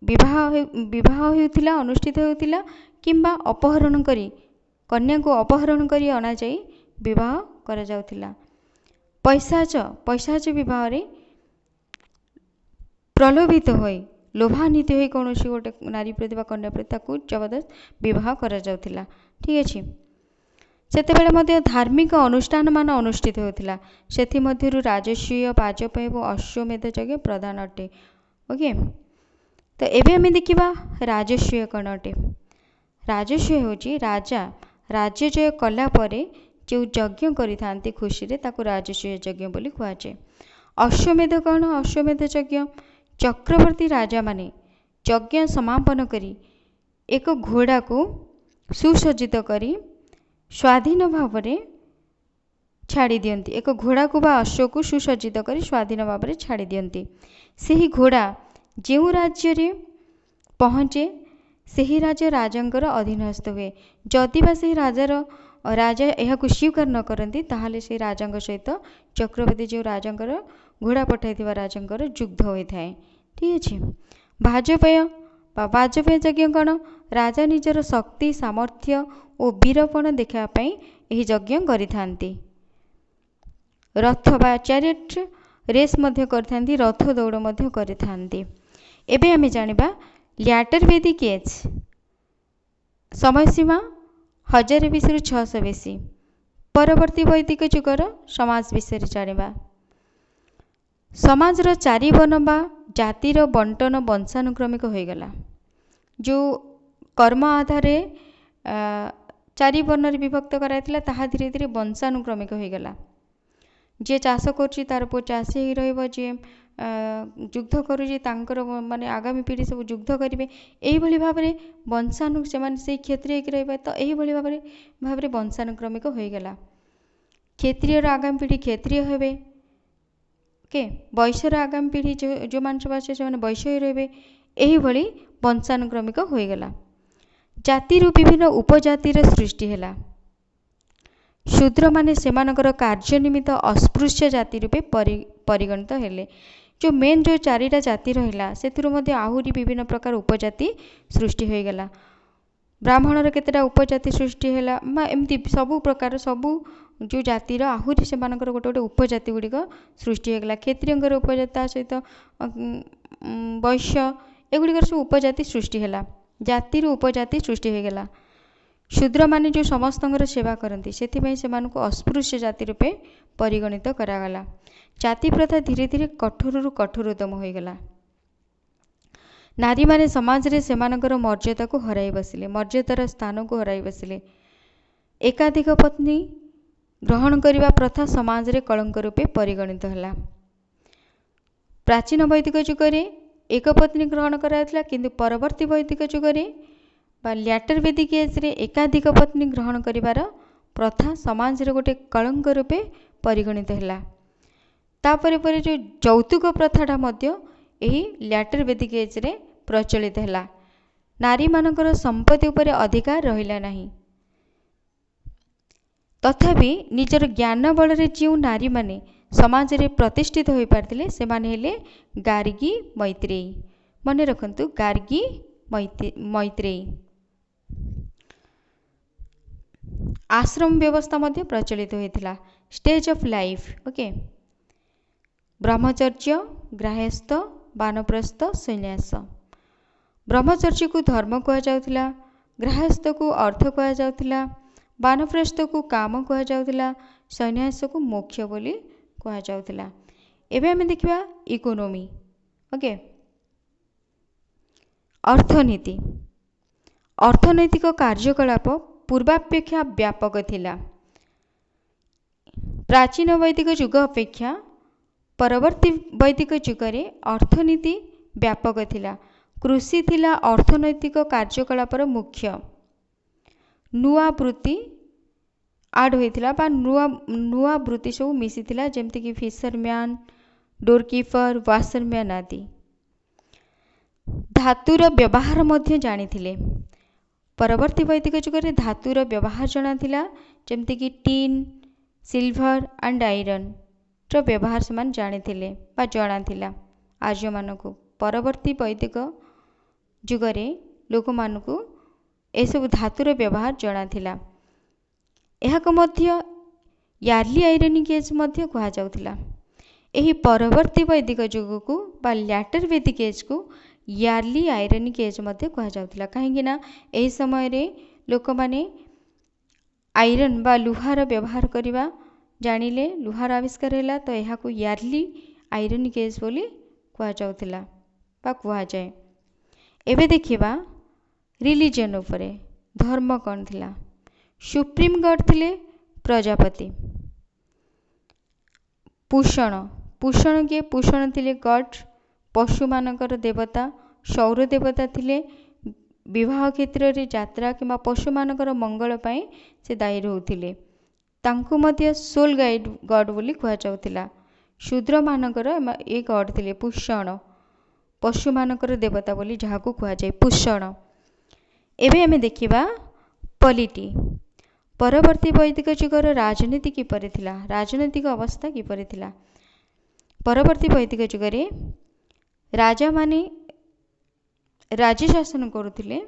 विवाह होतिला, अनुष्ठित होतिला किंबा अपहरण करी कन्या को अपहरण करी अना जाई विवाह करा जाउतिला। पैशाच विवाह रे प्रलोभित होई लोभान्वित होई कौनसी गोटे नारी प्रति कन्या प्रति ताकू जबरदस्त विवाह करा जाउतिला। ठीक अच्छे। सेतेबेले मध्य धार्मिक अनुष्ठान मान अनुष्ठित होतिला। सेथि मध्यरु राजस्वीय, वाजपेय और अश्वमेध यज्ञ प्रधान अटे। ओके। तो एबे हमें देखिबा राजस्वीय कौन अटे। राजस्वीय होची राजा राज्य जय कला परे जो यज्ञ करिथांती खुशी रे ताकू राजस्वीय यज्ञ बोली कुहाचे। अश्वमेध कौन? अश्वमेध यज्ञ चक्रवर्ती राजा माने यज्ञ समापन करी एक घोड़ा को सुसज्जित करी स्वाधीन भाव में छाड़ी दियंती। एक घोड़ा को बा अश्व को सुसज्जित करी स्वाधीन भाव में छाड़ी दियंती। सेही घोड़ा जो राज्य रे पहुँचे सेही राज्य राजांकर अधीनस्थ हुए। जदि बा सेही राजा यह स्वीकार न करती ताहले से राजांक सहित चक्रवर्ती जो राजांकर घोड़ा पठाई राजांकर युद्ध होता है। ठीक अच्छे। वाजपेय यज्ञ कौन? राजा निजर शक्ति सामर्थ्य और वीरपण देखापी यह यज्ञ करिथांती। रथ बा चैरियट रेस मध्य करथांती, रथ दौड़ मध्य करिथांती। एबे हमें जानिबा ल्याटर वैदिक एज समय सीमा 1020 रु 600 BC। परवर्ती वैदिक युगर समाज विषय जानिबा। समाजर चारि बन बा जातिर बंटन वंशानुक्रमिक होईगला। जो कर्म आधार चारि बर्ण विभक्त कराइथिला ताहा धीरे धीरे वंशानुक्रमिक होईगला। जे चाष करुछि तार पुओ चाषी ही रहिबो, जे युद्ध करुछि तांकर माने आगामी पीढ़ी सब युद्ध करिवे। एही भली भाबरे से माने से क्षत्रिय की रहिबे। तो एही भली भाबरे वंशानुक्रमिक होईगला। क्षत्रियर आगामी पीढ़ी क्षत्रिय हेबे। के वैश्यर आगामी पीढ़ी जो मान सब आछे से वैश्य रहिबे। एही भली वंशानुक्रमिक होईगला। जातिर विभिन्न उपजातिर सृष्टि हैला। शूद्र माने सेमानकर कार्य निमित्त अस्पृश्य जाति रूपे परिगणित हेले। जो मेन जो चारिटा जाति रहिला सेथिरु मध्ये आहुरी विभिन्न प्रकार उपजाति सृष्टि होईगला। ब्राह्मणर केतेटा उपजाति सृष्टि हैला एमती सबु प्रकार सबु जो जातिर आहुरी सेमानकर गोटे गोटे उपजाति गुड़िक सृष्टि होईगला। क्षत्रियंकर उपजाति सहित वैश्य एगुड़िकर सब उपजाति सृष्टि हैला। जातिर उपजाति सृष्टि होईगला। शूद्र माने जो समस्तंकर सेवा करती से अस्पृश्य जाति रूपे परिगणित करागला। जाति प्रथा धीरे धीरे कठोर कठोरतम होईगला। नारी माने समाज रे सेमानकर मर्यादा को हराई बसिले, मर्यादार स्थान को हराई बसिले। एकाधिक पत्नी ग्रहण करने प्रथा समाज रे कलंक रूपे परिगणित हैला। प्राचीन वैदिक युगरे एक पत्नी ग्रहण कराइथिला, किंतु परवर्ती वैदिक युगरे ल्याटर वैदिक एज रे एकाधिक पत्नी ग्रहण करिवार प्रथा समाज रे गोटे कलंक रूपे परिगणित हैला। तापरे परे जो यौतुक प्रथाटा मध्य एही ल्याटर वैदिक एज रे प्रचलित हैला। नारी मानकर संपत्ति उपरे अधिकार रहिला नाही। तथापि निजर ज्ञान बल रे जो नारी माने समाज रे प्रतिष्ठित हो पारथिले सेमाने हेले गार्गी मैत्रेयी। मन रखंतु गार्गी मैत्रेयी। आश्रम व्यवस्था मध्य प्रचलित होइथिला। स्टेज ऑफ लाइफ ओके ब्रह्मचर्य गृहस्थ वानप्रस्थ सन्यास। ब्रह्मचर्य को धर्म कह जाउथिला, गृहस्थ को अर्थ कह जाउथिला, वानप्रस्थ को काम कह जाउथिला, सन्यास को मोक्ष बोली कह जाउथिला। एबे हमें देखिबा इकोनॉमी ओके अर्थनीति। अर्थनैतिक कार्यकलाप पूर्वापेक्षा व्यापक थिला। प्राचीन वैदिक युग अपेक्षा परवर्ती वैदिक युगरे अर्थनीति व्यापक थिला। कृषि थिला अर्थनैतिक कार्यकलापर मुख्य। नुआ वृत्ति आड होइथिला बा नुआ वृत्ति सब मिसिथिला जेमति कि फिशरमैन, डोरकीपर, वाशरमैन आदि। धातुर व्यवहार मध्य जानिथिले। परवर्ती वैदिक युगरे धातुर व्यवहार जनाथिला जेमति कि टीन, सिल्वर एंड आयरन रो व्यवहार समान जानिथिले बा जनाथिला आर्य मानकु। परवर्ती वैदिक युगरे लोक मानकु ए सब धातुर व्यवहार जनाथिला। एहाको मध्य यार्ली आयरनिक एज मध्य कहा जाउथिला। एही परवर्ती वैदिक युग को बा लैटर वैदिक एज को यार्ली आयरनिक एज मध्य कहा जाउथिला। काहेकि ना एही समय रे लोक माने आयरन बा लुहार व्यवहार करिबा जानिले, लुहार आविष्कार हैला तो एहाको यार्ली आयरनिक एज बोली कहा जाउथिला बा कहा जाए। एबे देखिबा रिलीजन उपरे धर्म कोन थिला। सुप्रीम गॉड थिले प्रजापति। पूषण पूषण के पूषण थिले गॉड पशु मानकर देवता। सौर देवता थिले विवाह क्षेत्र रे यात्रा किंबा पशु मानकर मंगल पाई से दायी रहउथिले। तांको मध्य सोल गाइड गॉड बोली कहा जाउथिला। शूद्र मानकर ए गॉड थिले पूषण पशु मानकर देवता बोली जहाको कहा जाय पूषण। एबे हमें देखिबा पॉलिटी। परवर्ती वैदिक युगर राजनीति किपरि थिला, राजनैतिक अवस्था किपरि थिला। परवर्ती वैदिक युगरे राजा माने राज्य शासन करुथिले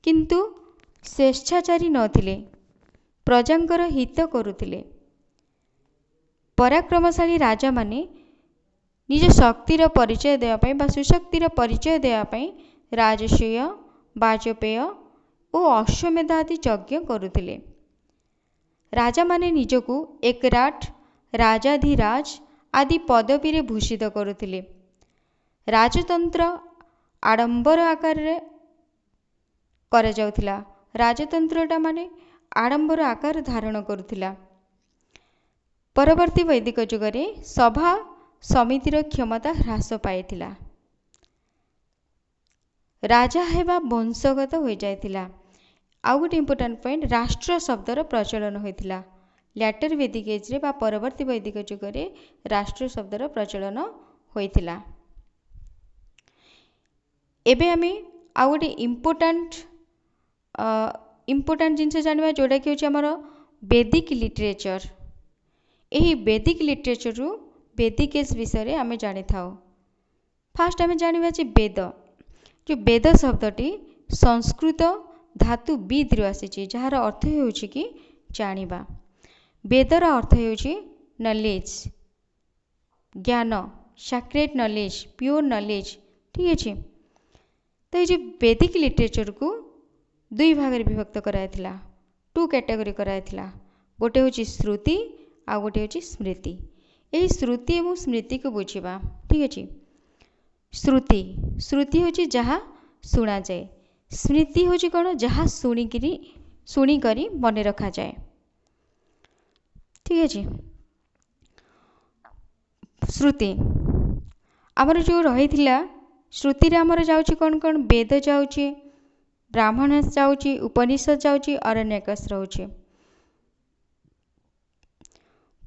किंतु स्वेच्छाचारी नथिले, प्रजांकर हित करुथिले। पराक्रमशाली राजा माने निज शक्तिर परिचय देवा पई बा सुशक्तिर परिचय देवा पई राजसूय, वाजपेय और अश्वमेध आदि यज्ञ करुथिले। राजा माने निजको एकराट, राजाधिराज आदि पदवी रे भूषित करुथिले। राजतंत्र आडंबर आकार रे करा जाउथिला। राजतंत्रटा माने आडंबर आकार धारण करुथिला। परवर्ती वैदिक युगरे सभा समितिर क्षमता ह्रास पाइथिला। राजा हेबा वंशगत हो जाइथिला। आउ गोटे इम्पोर्टाट पॉइंट राष्ट्र शब्दर प्रचलन होइथिला। लैटर वैदिक एज रे बा परवर्ती वैदिक युगरे राष्ट्र शब्दर प्रचलन होइथिला। एबे आमे आउ गोटे इम्पोर्टाट जिनस जानिबा जोडा कि होछि हमर वैदिक लिटरेचर। एही वैदिक लिटरेचर रु वैदिक एज विषय रे आमे जानि थाउ। फास्ट आमे जानिबा जे वेद। जो वेद शब्दटी संस्कृत धातु विद रु आसीछि जहार अर्थ हेउछि कि जानिबा। वेदर अर्थ हेउछि नॉलेज, ज्ञान, सैक्रेड नॉलेज, प्योर नॉलेज। ठीक अछि। तो ये वैदिक लिटरेचर को दुई भाग रे विभक्त कराइथिला, टू कैटेगरी कराइथिला। गोटे होछि श्रुति आ गोटे होछि स्मृति। एही श्रुति एवं स्मृति को बुझिबा। ठीक अछि। श्रुति श्रुति होछि जहा सुना जाए। स्मृति होछि कोन जहा सुनी करी मने रखा जाए। ठीक अछि। श्रुति हमर जो रहिथिला श्रुति रे हमर जाउछि कोन कोन वेद जाउछि, ब्राह्मण जाउछि, उपनिषद जाउछि, अरण्यकस रहउछि।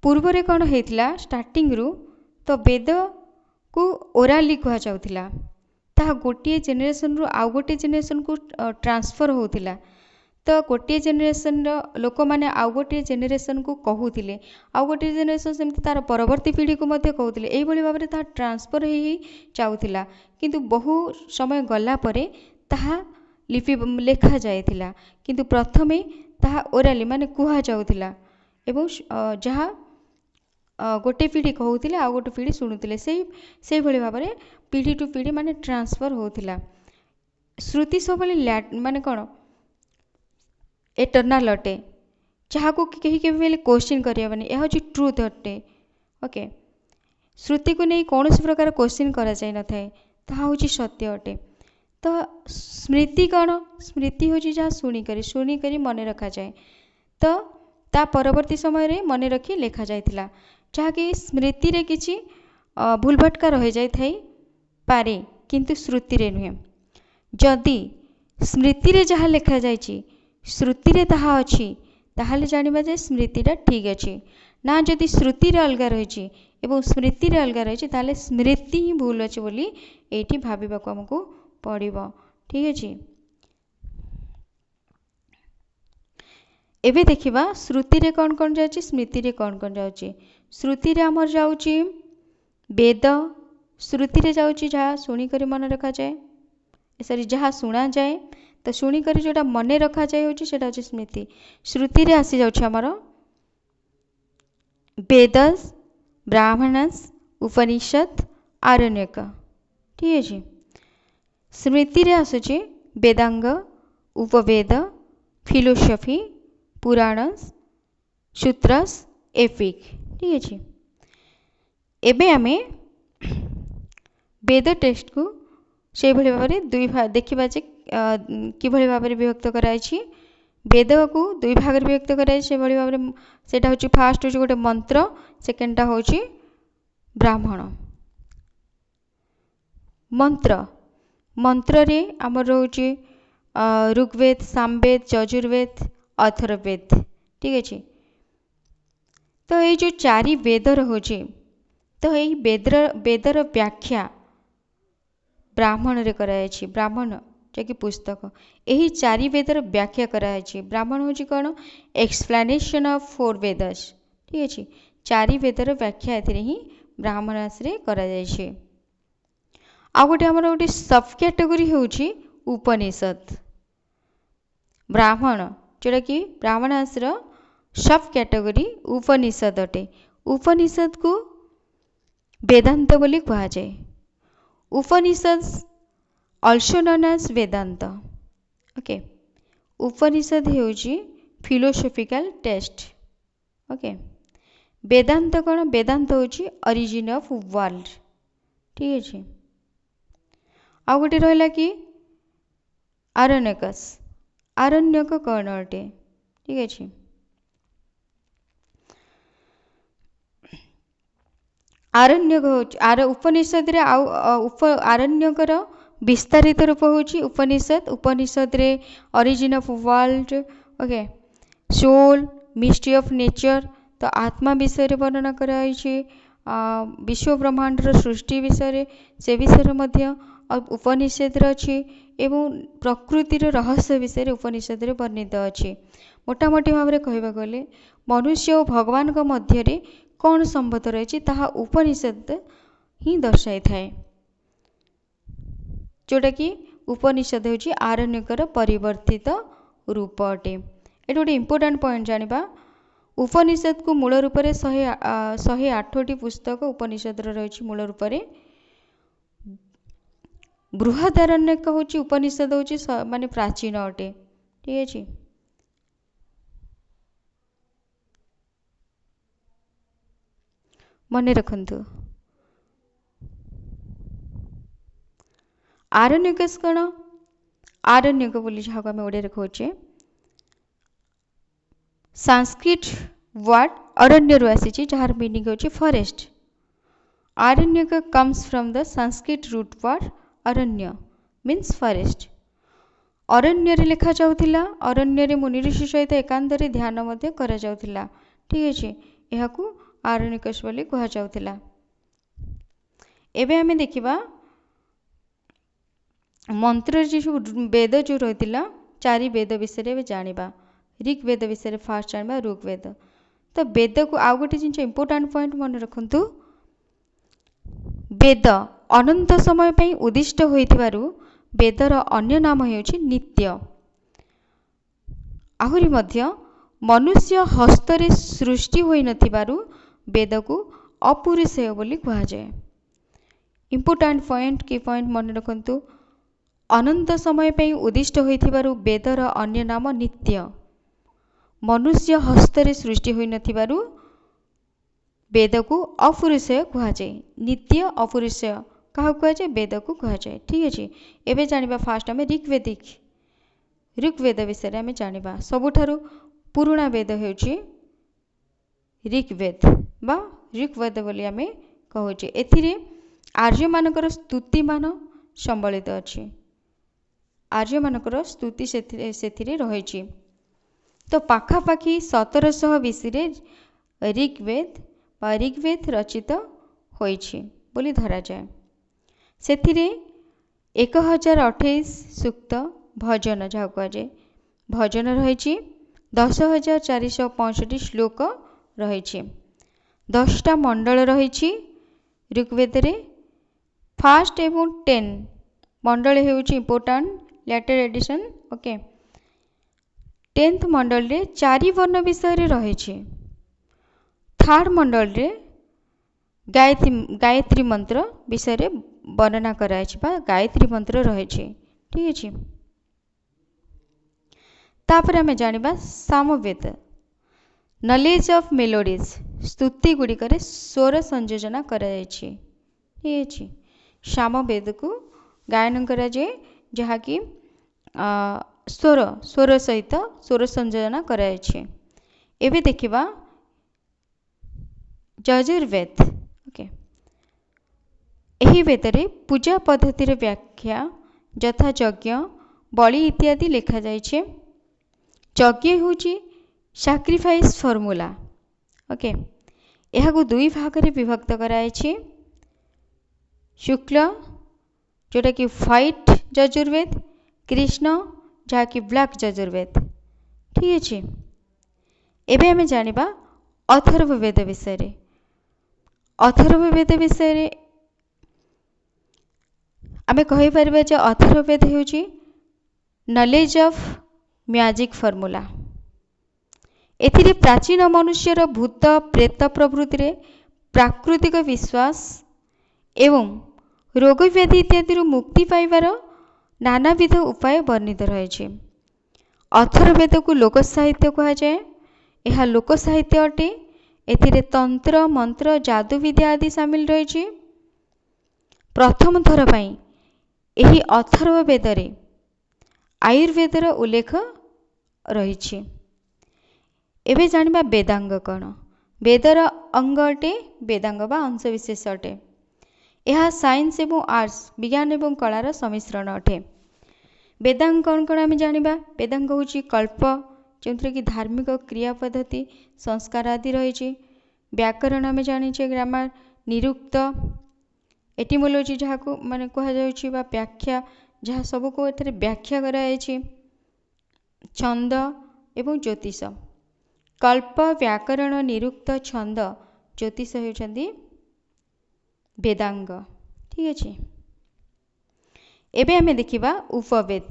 पूर्व रे कोन हेतिला स्टार्टिंग रु तो वेद को ओराली कहा जाउथिला। ता गोटे जेनेरेशन रु आउ गोटे जेनेरेशन को ट्रांसफर होउथिला। तो गोटे जेनेरेशन लोक मैंने आउ गोटे जेनेरेशन को कहूले आउ गोटे जेनेरेशन सेमती तार परवर्ती पीढ़ी को कहूले यही भाव में ट्रांसफर हो जाऊला किंतु बहु समय गला परे ताहा लिपि लेखा जाइथिला किंतु प्रथमे ताहा ओराली माने कुहा जाउथिला एवं जहाँ गोटे पीढ़ी कहूले आउ गोटे पीढ़ी शुणुले से भाव में पीढ़ी टू पीढ़ी माने ट्रांसफर होता। श्रुति सब माने कौन एटर्नाल अटे जहाँ को कहीं के क्वेश्चन करवानी यह हूँ ट्रुथ अटे। ओके श्रुति को नहीं कौन प्रकार क्वेश्चन करा जाय न थाए ताहा हूँ सत्य अटे। तो स्मृति कौन स्मृति हूँ जहाँ शुणिक मन रखा जाए तो ता परवर्ती समय रे मन रखी लेखा जाइथिला जहाँकि स्मृति रे किछि भूल भटका रही जाए पारे किंतु श्रुति रे नुहे। जदि स्मृति रे जहाँ लेखा जाइछि श्रुति रे ताहा अछि ताहाले जानिबा जे स्मृतिटा ठीक अछि ना जदि श्रुति रे अलगा रही एवं स्मृति रे अलगा रही ताले स्मृति ही भूल अछि बोली एठी भाबिबाको हमको पड़िबो। ठीक अछि एबे देखिबा श्रुति रे कौन कौन जाउछि स्मृति रे कौन कौन जाउछि। श्रुति रे हमर जाउछि वेद श्रुति रे जाउछि जहाँ शुणी करी मन रखा जाए सॉरी जहाँ शुणा जाए तो शुणिक जोटा मन रखा जाए होटा हूँ स्मृति। श्रुति रे आसी जाउछि हमर वेदस ब्राह्मणस उपनिषद आरण्यक। ठीक है स्मृति रे आसुछि वेदांग उपवेद फिलोसफी पुराणस सूत्रस एपिक। ठीक है एबे आमे वेद टेक्स्ट को से भाव में दुई भाग देखा जे कि भाव में विभक्त कराई वेद को दुई भाग में विभक्त कराई से भाव में सेटा हूँ फास्ट हूँ गोटे मंत्र सेकेंडटा हूँ ब्राह्मण मंत्र मंत्र रे आमर रोचे ऋग्वेद सामवेद यजुर्वेद अथर्ववेद। ठीक अच्छे तो ये जो चारि वेद रोचे तो यही वेदर व्याख्या ब्राह्मण रे कराई ब्राह्मण जैकि पुस्तक यही चारि वेदर व्याख्या कराई ब्राह्मण हूँ कौन एक्सप्लेनेशन ऑफ 4 वेदस। ठीक अच्छे चारि वेदर व्याख्या ए ब्राह्मणास करा जायछि। आ गोटे आमर गोटे सब कैटेगरी होउछि उपनिषद ब्राह्मण जोटा कि ब्राह्मणास सब कैटेगरी उपनिषद अटे। उपनिषद को वेदांत बोली कहा जाए। उपनिषद also known as वेदांत। ओके उपनिषद हेउछि फिलोसॉफिकल टेक्स्ट। ओके वेदांत कौन वेदांत होछि ओरिजिन ऑफ वर्ल्ड। ठीक अच्छे आ गोटे रहा कि आरण्यकस आरण्यक कौन अटे। ठीक अच्छे आरण्यक हूँ उपनिषद रे आरण्यकर विस्तारित रूप होची उपनिषद। उपनिषद रे origin of world okay soul mystery of nature तो आत्मा विषय रे वर्णना कराई विश्व ब्रह्मांड सृष्टि विषय से विषय मध्य उपनिषद अच्छी एवं प्रकृतिर रहस्य विषय उपनिषद रे वर्णित अच्छी। मोटामोटी भाव में कहवा गले मनुष्य और भगवान को मध्य रे कौन संबंध रही ताहा उपनिषद ही दर्शाई थाए जोटा कि उपनिषद हूँ आरण्यकर परिवर्तित रूप अटे। ये गोटे इम्पोर्टाट पॉइंट जानिबा उपनिषद को मूल रूप से 108टी पुस्तक उपनिषद रही मूल रूप से बृहदारण्यक हूँ उपनिषद हूँ माने प्राचीन अटे। ठीक अच्छे मन रखु आरण्यकस कौन आरण्यक बोली जहाँ को आम ओडिया कहे संस्कृत वर्ड अरण्य रु आसी जार मीनिंग होची forest. Aranyaka comes from the Sanskrit root word aranya means forest. अरण्य रे लिखा जाउथिला अरण्य रे मुनि ऋषि सहित एकांत रे ध्यान मध्य करा जाउथिला। ठीक अच्छे यह आरण्यकस बोली कहा जाउथिला। एबे हमें देखिबा मंत्र जो वेद जो रही चारि वेद विषय जानिबा ऋग्वेद विषय फास्ट जानिबा ऋग्वेद। तो वेद को आउ गोटे जिन इंपोर्टाट पॉइंट मन रखु वेद अनंत समय पर उद्दिष्ट होइथिबारु वेदर अन्य नाम हेउछि नित्य। आहुरी मध्य मनुष्य हस्तरे सृष्टि होई नथिबारु वेद को अपुरुषेय बोली कहा जाए। इंपोर्टाट पॉइंट की पॉइंट मन रखु अनंत समय पर उद्दिष्ट होइथिबारु वेदर अन्य नाम नित्य। मनुष्य हस्तरे सृष्टि होई नथिबारु वेद को अपुरुषेय कहा जाए। नित्य अपुरुषेय क्या कहा जाए वेद को कहा जाए। ठीक अच्छे एवं जानिबा फास्ट आम ऋग्वेद विषय आम जानिबा। सबुठारु पुराणा वेद हेउछि ऋग्वेद बा ऋग्वेद बोली आम कहूचे। एथिरे आर्य मानकर स्तुति मान संबलित अछि। आर्य मानकर स्तुति सेथिरे रहिछि। तो पाखापाखि 1700 बीसी ऋग्वेद रचित होइछि बोली धरा जाए। सेथिरे 1028 सूक्त भजन जहाँ कहा जाए भजन रही 10,465 श्लोक रही 10टा मंडल रही ऋग्वेद रे। फास्ट एवं 10 मंडल हेउछि important later addition. Okay 10th मंडल रे 4 वर्ण विषय रे रही। थर्ड मंडल रे गायत्री मंत्र विषय रे वर्णना कराई गायत्री मंत्र रही। ठीक अच्छे तापर आम जानिबा सामवेद नॉलेज ऑफ मेलोडीज स्तुति गुड़िक स्वर संयोजन कराई। ठीक अच्छे सामवेद को गायन करा जाए जहाँ कि स्वर सहित स्वर संयोजन कराई। एबे देखिबा यजुर्वेद। ओके एही वेद रे पूजा पद्धतिर व्याख्या यथा यज्ञ बलि इत्यादि लिखा जाइछे। यज्ञ होची सैक्रिफाइस फॉर्मूला। ओके यह को दुई भाग रे विभक्त कराइछे। शुक्ल जोटा कि व्हाइट यजुर्वेद कृष्ण जहाँ कि ब्लैक यजुर्वेद। ठीक अच्छे एबे हमें जानिबा अथर्ववेद विषय रे। अथर्ववेद विषय रे आमे कहि परिबा जे अथर्ववेद हेउची नॉलेज ऑफ मैजिक फॉर्मूला। एथिरे प्राचीन मनुष्यर भूत प्रेत प्रभृति रे प्राकृतिक विश्वास एवं रोग व्याधि इत्यादि मुक्ति पाइबार नानाविध उपाय वर्णित रही। अथर्ववेद को लोक साहित्य कहा जाए। यह लोक साहित्य अटे। एथिरे तंत्र मंत्र जादू विद्या आदि सामिल रही। प्रथम थर पई एही अथर्ववेद रे आयुर्वेदर उल्लेख रही। एबे जानिबा वेदांग कौन। वेदर अंग अटे वेदांग बा अंश विशेष अटे। यह साइंस एवं आर्ट्स विज्ञान एवं कलार सम्मिश्रण अटे। वेदांग कौन कौन आम जानिबा। वेदांग होची कल्प जो कि धार्मिक क्रिया पद्धति संस्कार आदि रही। व्याकरण आम जाने ग्रामर निरुक्त एटिमोलॉजी जहाँ को माने कहा जाउछि बा व्याख्या जहाँ सब को एथरे व्याख्या कराई। छंद एवं ज्योतिष कल्प व्याकरण निरुक्त छंद ज्योतिष होउछन्ति वेदांग। ठीक अच्छे एबे हमें देखिबा उपवेद।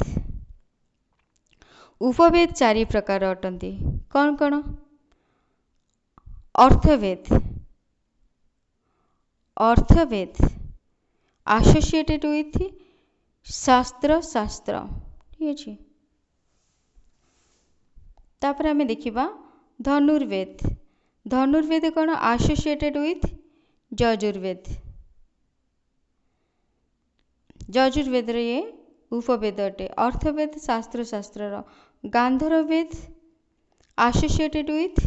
उपवेद 4 प्रकार अटंती। कौन कौन अर्थवेद अर्थवेद एसोसिएटेड विथ शास्त्र। ठीक अच्छे तापर हमें देखिबा धनुर्वेद। धनुर्वेद कौन एसोसिएटेड विथ यजुर्वेद। यजुर्वेद रे ये उपवेद अटे। अर्थवेद शास्त्र गांधर्ववेद एसोसिएटेड विथ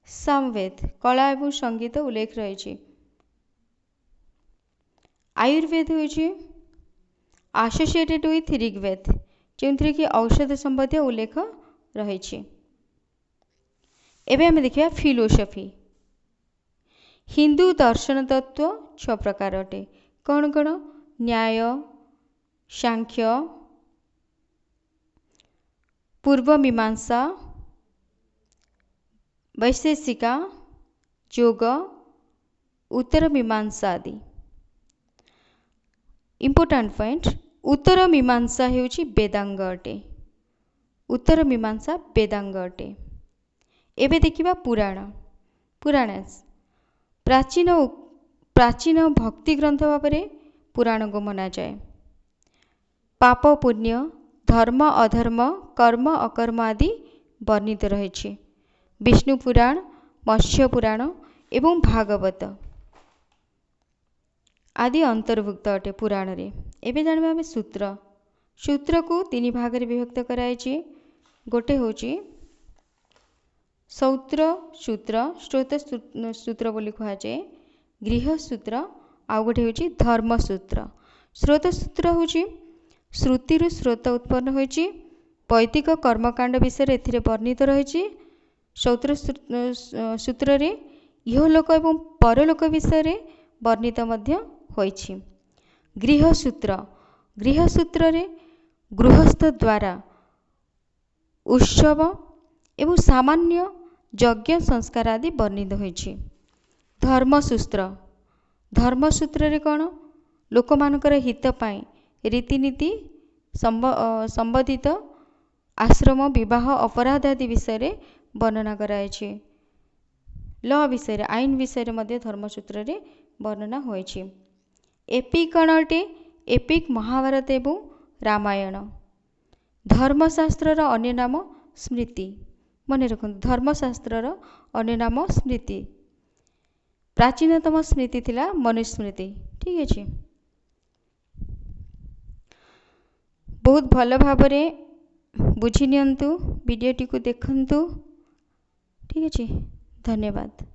सामवेद कला एवं संगीत उल्लेख रही। आयुर्वेद होची एसोसिएटेड विथ ऋग्वेद जो कि औषध संबंधी उल्लेख रही। एबे हमें देखिए फिलोसफी। हिंदू दर्शन तत्व 6 प्रकार अटे। कौन कौन न्याय सांख्य पूर्व मीमांसा, वैशेषिका, योग, उत्तर मीमांसा आदि। इम्पोर्टाट पॉइंट, उत्तर मीमांसा हेउची वेदांग अटे। उत्तर मीमांसा वेदांग अटे। एबे देखिबा पुराण। पुराणास प्राचीन भक्ति ग्रंथ भाव में पुराण को मना जाए। पाप पुण्य, धर्म अधर्म, कर्म अकर्म आदि वर्णित रही। विष्णु पुराण, मत्स्य पुराण एवं भागवत आदि अंतर्भुक्त अटे पुराण रे। एबे जानबा आमे सूत्र। सूत्र को तीन भाग रे विभक्त कराइछि। गोटे होची सौत्र सूत्र, स्रोत सूत्र बोली कहा जाए, गृह सूत्र, आउ गोटे होची धर्म सूत्र। स्रोत सूत्र होची श्रुति रु स्रोत उत्पन्न होइछि, वैदिक कर्मकांड विषय एथिरे वर्णित रहिछि। सौत्र सूत्र रे इहलोक एवं परलोक विषय वर्णित मध्य होइछि। गृह सूत्र, गृह सूत्र रे गृहस्थ द्वारा उत्सव एवं सामान्य यज्ञ संस्कार आदि वर्णित होइछि। धर्मसूत्र, धर्मसूत्र रे कौन लोक मानकर हित पाई रीतिनीति संबंधित आश्रम, विवाह, अपराध आदि विषय रे वर्णना कराइछि। लॉ विषय, आईन विषय मध्य धर्मसूत्र रे वर्णना होइछि। एपिक कौन अटे? एपिक महाभारत एवं रामायण। धर्मशास्त्र अन्य नाम स्मृति। मन रखुन, धर्मशास्त्र अन्य नाम स्मृति। प्राचीनतम स्मृति थिला मनुस्मृति। ठीक है, बहुत भल भाव बुझी नियंतु, वीडियोटी को देखंतु। ठीक है, धन्यवाद।